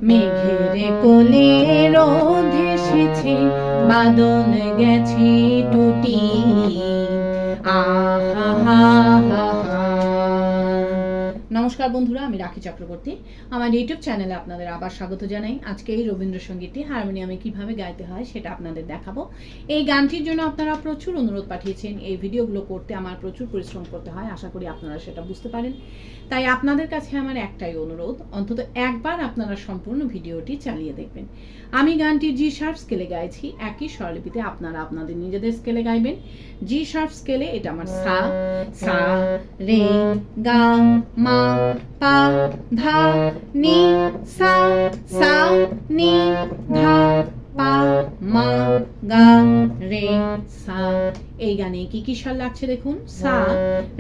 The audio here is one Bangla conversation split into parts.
মেঘের কোলে রোদ এসেছে, বাদল গেছে টুটি। আহা হা হা হা। নমস্কার বন্ধুরা, আমি রাখি চক্রবর্তী। আমার ইউটিউব চ্যানেলে আপনাদের আবার স্বাগত জানাই। আজকে এই রবীন্দ্রসঙ্গীতটি হারমোনিয়ামে কিভাবে গাইতে হয় সেটা আপনাদের দেখাবো। এই গানটির জন্য আপনারা প্রচুর অনুরোধ পাঠিয়েছেন। এই ভিডিওগুলো করতে আমার প্রচুর পরিশ্রম করতে হয়, আশা করি আপনারা সেটা বুঝতে পারেন। তাই আপনাদের কাছে আমার একটাই অনুরোধ, অন্তত একবার আপনারা সম্পূর্ণ ভিডিওটি চালিয়ে দেখবেন। আমি গানটি জি শার্প স্কেলে গাইছি, একই স্বরলিপিতে আপনারা আপনাদের নিজেদের স্কেলে গাইবেন। জি শার্প স্কেলে এটা আমার সা, সা রে গা মা পা ধা নি, সা সা নি ধা পা মা গা রে সা। এই গানে কি কি স্বর লাগছে দেখুন। সা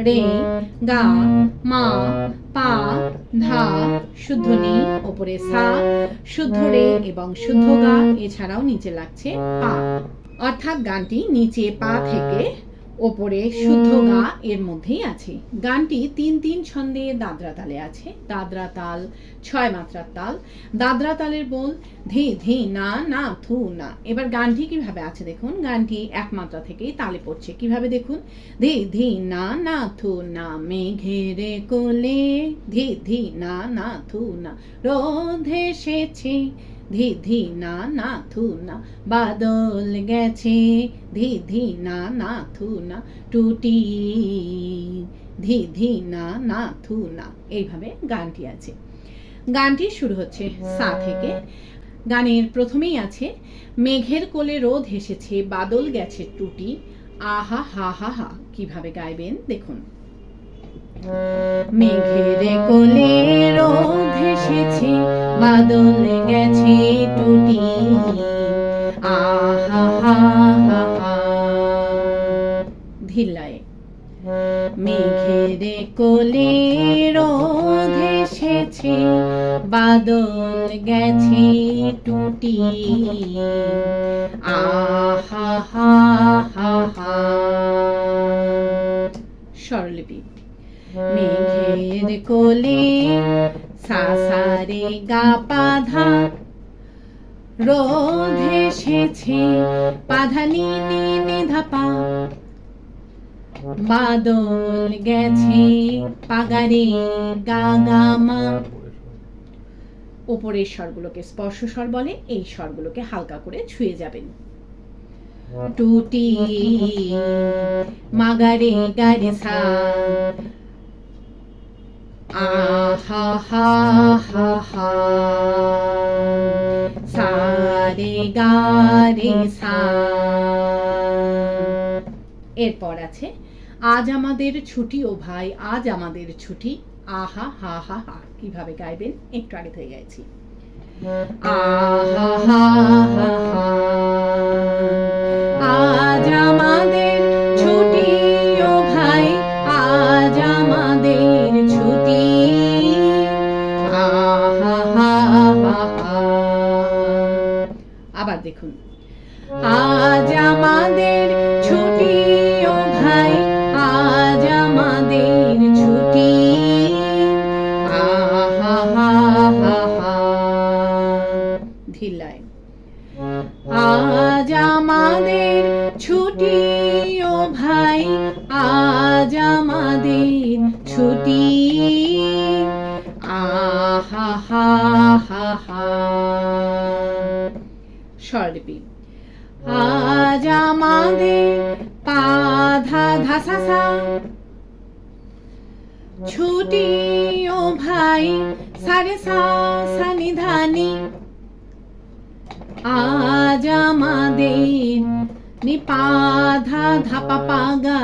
রে গা মা পা ধা শুদ্ধ নি, ওপরে সা শুদ্ধ রে এবং শুদ্ধ গা, এছাড়াও নিচে লাগছে পা। অর্থাৎ গানটি নিচে পা থেকে ওপরে শুদ্ধ গা এর মধ্যেই আছে। গানটি ৩-৩ ছন্দে দাদরা তালে আছে। দাদরা তাল ৬ মাত্রার তাল। দাদরা তালের বল ধি ধি না না থু না। এবার গানটি কিভাবে আছে দেখুন। গানটি ১ মাত্রা থেকেই তালে পড়ছে। কিভাবে দেখুন। ধি ধি না না থু না, মেঘের কোলে ধি ধি না না থু না, রোদ এসেছে ধি ধি না না থু না, বাদল গেছে ধি ধি না না থু না, টুটি ধি ধি না না থু না। এইভাবে গানটি আছে। গানটি শুরু হচ্ছে সা থেকে। গানের প্রথমেই আছে মেঘের কোলে রোদ এসেছে, বাদল গেছে টুটি। আহা হা হা হা। কিভাবে গাইবেন দেখুন। মেঘের কোলে রোদ এসেছে, বাদল গেছে টুটি। আহা হা হা হা। ধিল্লায়। মেঘের কোলে রোদ এসেছে, বাদল গেছে টুটি। আহা হা হা হা। স্বরলিপি। মেঘের কোলে সা সা রে গা পা ধা, রোদ এসেছে পা ধা নি নি নি ধা পা, বাদল গেছে পা গা রে গা গা মা। উপরের স্বরগুলোকে স্পর্শ স্বর বলে, এই স্বরগুলোকে হালকা করে ছুঁয়ে যাবেন। টুটি মা গা রে গা রে সা, আহা হা হা হা। সা রে গা রে সা। এরপর আছে আজ আমাদের ছুটি ও ভাই, আজ আমাদের ছুটি। আহা হা হা হা। কিভাবে গাইবেন একটু আগে থেকে গাইছি। আহা হা হা হা। আজ আমাদের ছুটি ও ভাই, আজ আমাদের ছুটি। আহা হা হা হা। আবার দেখুন। আজ আমাদের ছুটি ও ভাই, আজ আমাদের ছুটি। আহা হা হা হা। ধিল্লায়। আজ আমাদের ছুটি ও ভাই, আজ আমাদের ছুটি। আহা হা হা হা। স্বরলিপি। আজ আমাদের পা ধা ধা সা সা, ছুটি ও ভাই সা রে সা সা নি ধা নি। আজ আমাদের নি পা ধা ধা পা পা গা,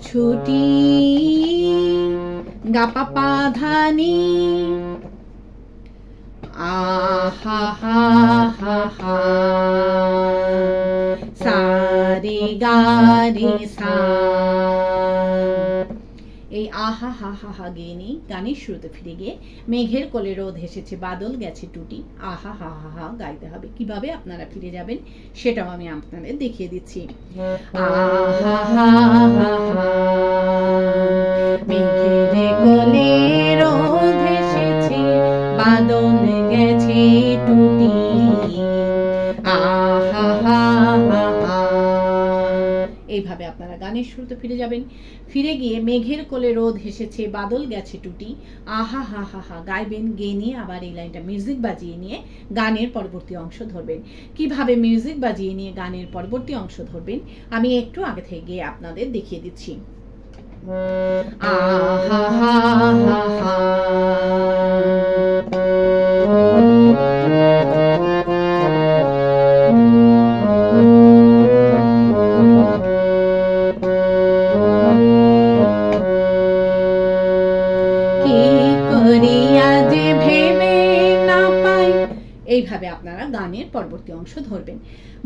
ছুটি গা পা পা ধা নি। আহা হা হা হা। সা রে গা রে সা। এই আহা হা হা হা গেয়ে নেই, গানের শুরুতে ফিরে গিয়ে মেঘের কোলে রোদ এসেছে, বাদল গেছে টুটি। আহা হা হা হা গাইতে হবে। কিভাবে আপনারা ফিরে যাবেন সেটাও আমি আপনাদের দেখিয়ে দিচ্ছি। আহা হা হা হা। মেঘের কোলে রোদ এসেছে, বাদল গেছে টুটি আহা হা হা হা। এইভাবে আপনারা গানের শুরুতে ফিরে যাবেন। ফিরে গিয়ে মেঘের কোলে রোদ হেসেছে বাদল গেছে টুটি আহা হা হা হা গাইবেন। গেয়ে নিয়ে আবার এই লাইনটা মিউজিক বাজিয়ে নিয়ে গানের পরবর্তী অংশ ধরবেন। কিভাবে মিউজিক বাজিয়ে নিয়ে গানের পরবর্তী অংশ ধরবেন আমি একটু আগে থেকে গিয়ে আপনাদের দেখিয়ে দিচ্ছি। আহা হা হা হা। এইভাবে আপনারা গানের পরবর্তী অংশ ধরবেন।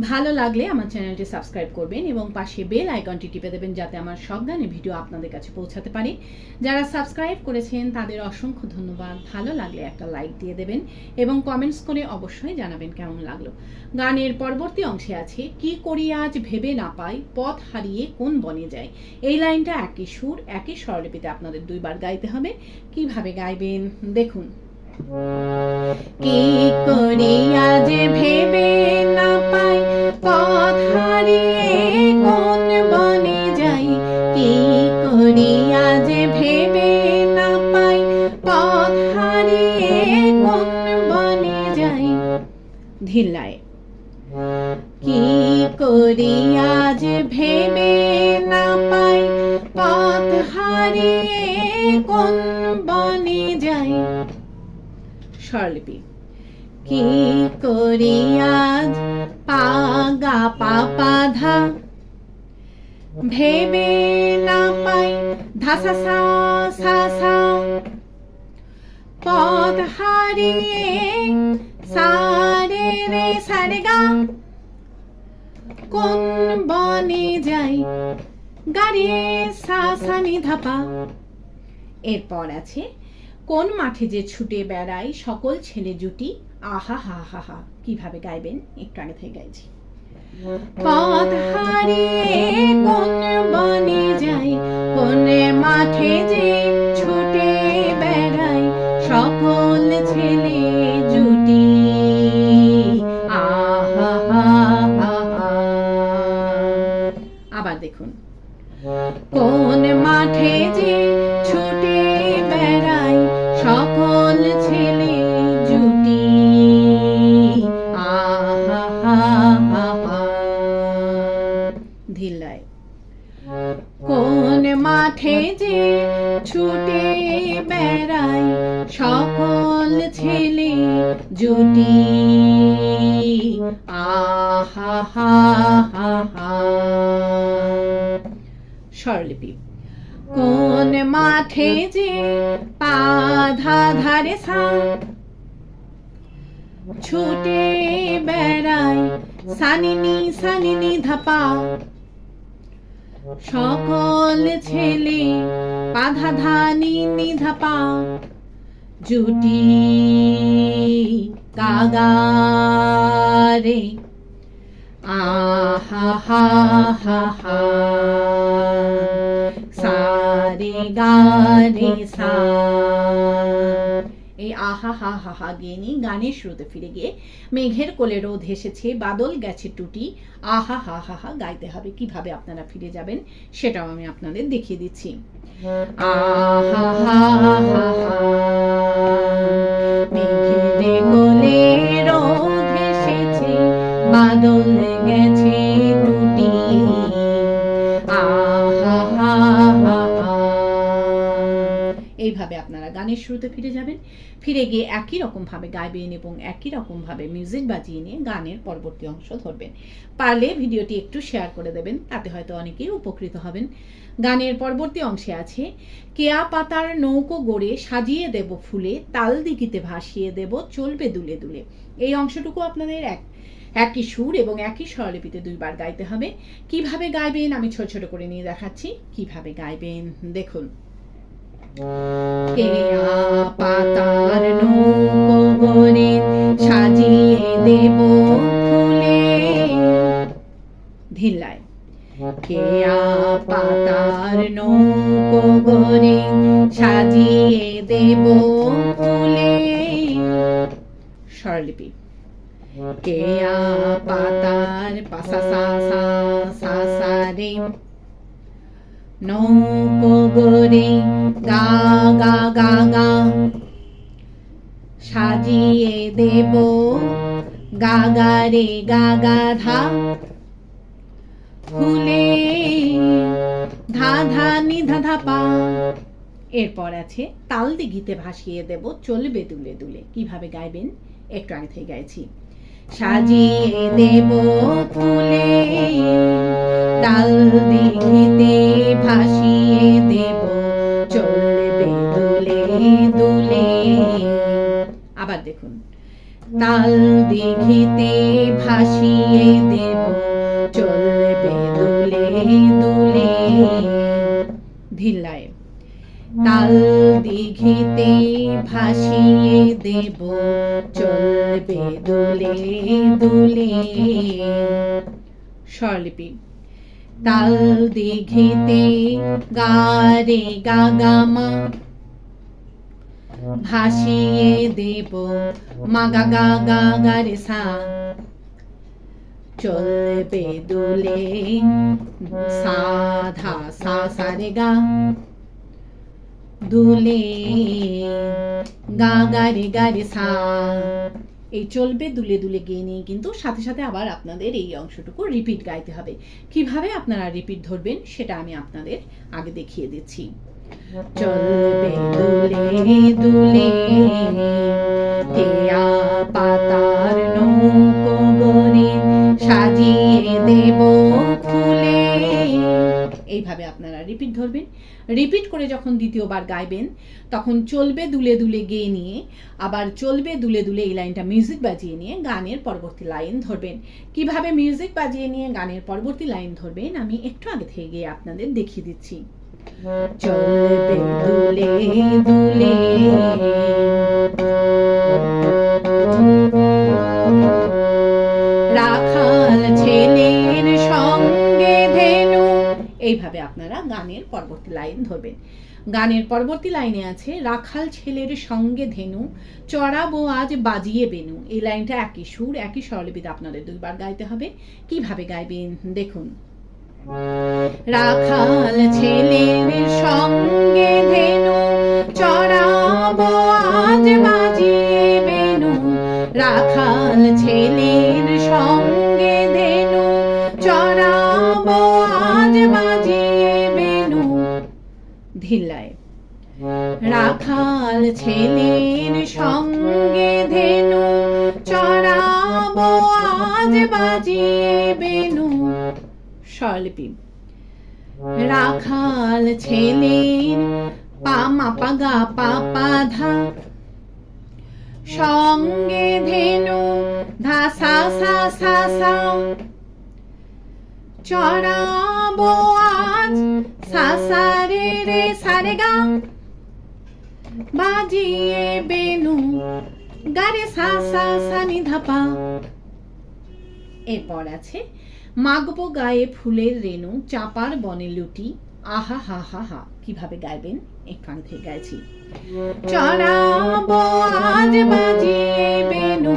ভালো লাগলে আমার চ্যানেলটি সাবস্ক্রাইব করবেন এবং পাশে বেল আইকনটি টিপে দেবেন যাতে আমার সব গানের ভিডিও আপনাদের কাছে পৌঁছাতে পারে। যারা সাবস্ক্রাইব করেছেন তাদের অসংখ্য ধন্যবাদ। ভালো লাগলে একটা লাইক দিয়ে দেবেন এবং কমেন্টস করে অবশ্যই জানাবেন কেমন লাগলো। গানের পরবর্তী অংশে আছে কি করি আজ ভেবে না পাই পথ হারিয়ে কোন বনে যায়। এই লাইনটা একই সুর একই স্বরলিপিতে আপনাদের দুইবার গাইতে হবে। কিভাবে গাইবেন দেখুন। কি করি আজ ভেবে না পাই পথ হারিয়ে কোন বনে যাই। কি করি আজ ভেবে না পাই পথ হারিয়ে কোন বনে যাই। ধিল্লায় কি করি আজ ভেবে না পাই পথ হারিয়ে কোন বনে যাই। স্বরলিপি কি করি আজ পা গা পা পা ধা ভেবে না পাই ধা সা সা সা সা পথ হারিয়ে সা রে রে সা রে গা কোন বনে যাই গা রে সা সা নি ধা পা। এরপর আছে কোন মাঠে যে ছুটে বেড়াই সকল ছেলে জুটি আহা হা হা হা। কিভাবে গাইবেন একটু আগে থেকে গাইছি। পথ হারিয়ে কোন বনে যাই কোন মাঠে যে ছুটে বেড়াই সকল ছেলে জুটি আহা হা হা হা। আবার দেখুন কোন মাঠে যে ছুটে বেড়াই সকল ছেলে জুটি আহা হা হা হা। ধিল্লায় কোন মাঠে যে ছুটে বেড়াই সকল ছেলে জুটি আহা হা হা হা। স্বরলিপি কোন মাঠে যে পা ধা ধারে সা ছুটে বেড়াই সানিনি ধাপা সকল ছেলে পাধা ধানি ধাপা জুটি কাগারে আহা হা হা হা সারে গারে সা। এই আহা হা হা হা গিয়ে নিয়ে গানের শুরুতে ফিরে গিয়ে মেঘের কোলে রোদ হেসেছে বাদল গেছে টুটি আহা হা হা হা গাইতে হবে। কিভাবে আপনারা ফিরে যাবেন সেটাও আমি আপনাদের দেখিয়ে দিচ্ছি। আহা হা হা হা মেঘের কোলে রোদ হেসেছে বাদল গেছে টুটি আহা হা হা হা। এইভাবে আপনারা গানের শুরুতে ফিরে যাবেন। ফিরে গিয়ে একই রকম ভাবে গাইবেন এবং একই রকম ভাবে মিউজিক বাজিয়ে নিয়ে গানের পরবর্তী অংশ ধরবেন। পারলে ভিডিওটি একটু শেয়ার করে দেবেন, তাতে হয়তো অনেকেই উপকৃত হবেন। গানের পরবর্তী অংশে আছে কেয়া পাতার নৌকো গড়ে সাজিয়ে দেব ফুলে তাল দিঘিতে ভাসিয়ে দেব চলবে দুলে দুলে। এই অংশটুকু আপনাদের একই সুর এবং একই স্বরলিপিতে দুইবার গাইতে হবে। কিভাবে গাইবেন আমি ছোট ছোট করে নিয়ে দেখাচ্ছি। কিভাবে গাইবেন দেখুন। কেয়া পাতার নৌকো গড়ে সাজিয়ে দেব ফুলে। ধিল্লায় কেয়া পাতার নৌকো গড়ে সাজিয়ে দেব ফুলে স্বরলিপি কেয়া পাতার পাসা সা সা সা সা রে নৌকো গরে গা গা গা গা সাজিয়ে দেব গা গা রে গা গা ধা ফুলে ধা ধা নি ধা ধা পা। এরপর আছে তাল দিঘিতে ভাসিয়ে দেব চলবে দুলে দুলে। কিভাবে গাইবেন একটু আগে থেকে গাইছি। সাজিয়ে দেব ফুলে তাল দিঘিতে ভাসিয়ে দেব চলবে দুলে দুলে। আবার দেখুন, তাল দিঘিতে ভাসিয়ে দেব চলবে দুলে দুলে। ধিল্লায় তাল দিঘিতে ভাসিয়ে দেব চলবে দুলে দুলে। স্বরলিপি তাল দিঘিতে গা রে গা গা মা ভাসিয়ে দেব মা গা গা গা গা রে সা চলবে দুলে সা ধা সা সা রে গা দুলে গা গা রে গা রে সা। এই চলবে দুলে দুলে গেয়ে নিয়ে কিন্তু সাথে সাথে আবার আপনাদের এই অংশটুকু রিপিট গাইতে হবে। কিভাবে আপনারা রিপিট ধরবেন সেটা আমি আপনাদের আগে দেখিয়ে দিচ্ছি। চলবে দুলে দুলে কেয়া পাতার নৌকো গরে সাজিয়ে দেব ফুলে। এইভাবে আপনারা রিপিট ধরবেন। রিপিট করে যখন দ্বিতীয়বার গাইবেন তখন চলবে দুলে দুলে গেয়ে নিয়ে আবার চলবে দুলে দুলে এই লাইনটা মিউজিক বাজিয়ে নিয়ে গানের পরবর্তী লাইন ধরবেন। কিভাবে মিউজিক বাজিয়ে নিয়ে গানের পরবর্তী লাইন ধরবেন আমি একটু আগে থেকে গিয়ে আপনাদের দেখিয়ে দিচ্ছি। চলবে দুলে দুলে রাখাল ছেলের সঙ্গে ধেনু। এইভাবে আপনারা গানের পরবর্তী লাইন ধরবেন। গানের পরবর্তী লাইনে আছে রাখাল ছেলের সঙ্গে ধেনু চড়াবো আজ বাজিয়ে বেনু। এই লাইনটা একই সুর একই স্বরলিপিতে আপনাদের দুইবার গাইতে হবে। কিভাবে গাইবেন দেখুন। রাখাল ছেলের সঙ্গে ধেনু চড়াবো আজ বাজিয়ে বেনু। রাখাল ছেলের সঙ্গে ধেনু চড়াবো আজ বাজিয়ে বেনু। ধিল্লায় রাখাল ছেলের সঙ্গে ধেনু চড়াবো আজ বাজিয়ে বেনু। স্বরলিপি রাখাল ছেলের পা মা পা গা পা পা ধা সঙ্গে ধেনু ধা সা সা সা সা চড়াবো আজ সা সা রে রে সা রে গা বাজিয়ে বেনু গা রে সা সা সা নি ধা পা। এরপর আছে মাগবো গায়ে ফুলের রেণু চাপার বনে লুটি আহা হা হা হা। কিভাবে গাইবেন একটু আগে থেকে গাইছি। চড়াবো আজ বাজিয়ে বেনু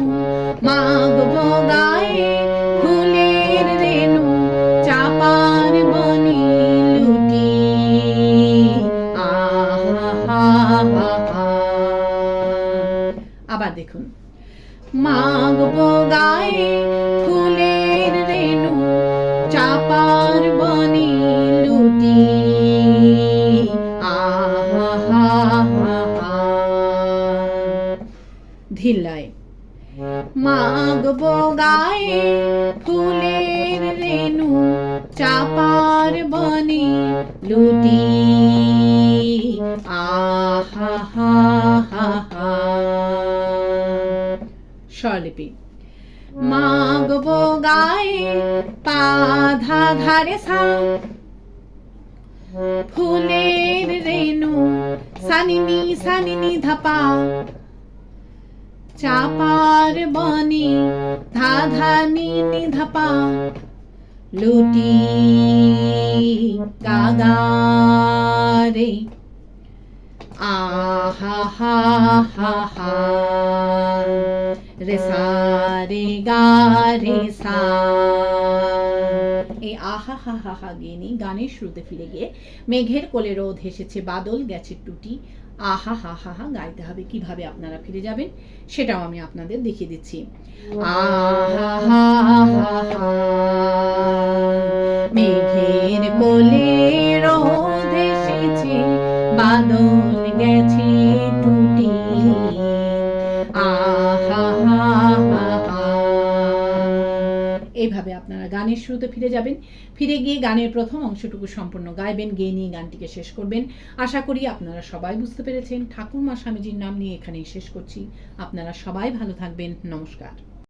মাগবো গায়ে ফুলের রেণু চাপার বনে লুটি আহা হা হা হা। আবার দেখুন, মাগবো গায়ে ফুলের রেণু চাপার বনে লুটি আহা হা হা হা। ধিল্লায় মাগবো গায়ে ফুলের রেণু চাপার বনে লুটি আহা হা হা হা। স্বরলিপি মাগবো গায়ে পা ধা ধারে সা ফুলের রেণু সানিনি ধাপা চাপার বনে ধা ধা নি নি ধাপা লুটি গাগা রে আহা হা হা হা রে সা রে গা রে সা। এই আহা হা হা হা গেয়ে গানের শুরুতে ফিরে গিয়ে মেঘের কোলে রোদ হেসেছে বাদল গেছে টুটি আহা হা হা হা গাইতে হবে। কিভাবে আপনারা ফিরে যাবেন সেটাও আমি আপনাদের দেখিয়ে দিচ্ছি। আহা হা হা হা মেঘের কোলে রোদ এসেছে বাদল গেছে টুটি আহা হা হা হা। এইভাবে আপনারা গানের শুরুতে ফিরে যাবেন, ফিরে গিয়ে গানের প্রথম অংশটুকু সম্পূর্ণ গাইবেন, গেয়ে নিয়ে গানটিকে শেষ করবেন। আশা করি আপনারা সবাই বুঝতে পেরেছেন। ঠাকুরমা স্বামীজির নাম নিয়ে এখানেই শেষ করছি। আপনারা সবাই ভালো থাকবেন। নমস্কার।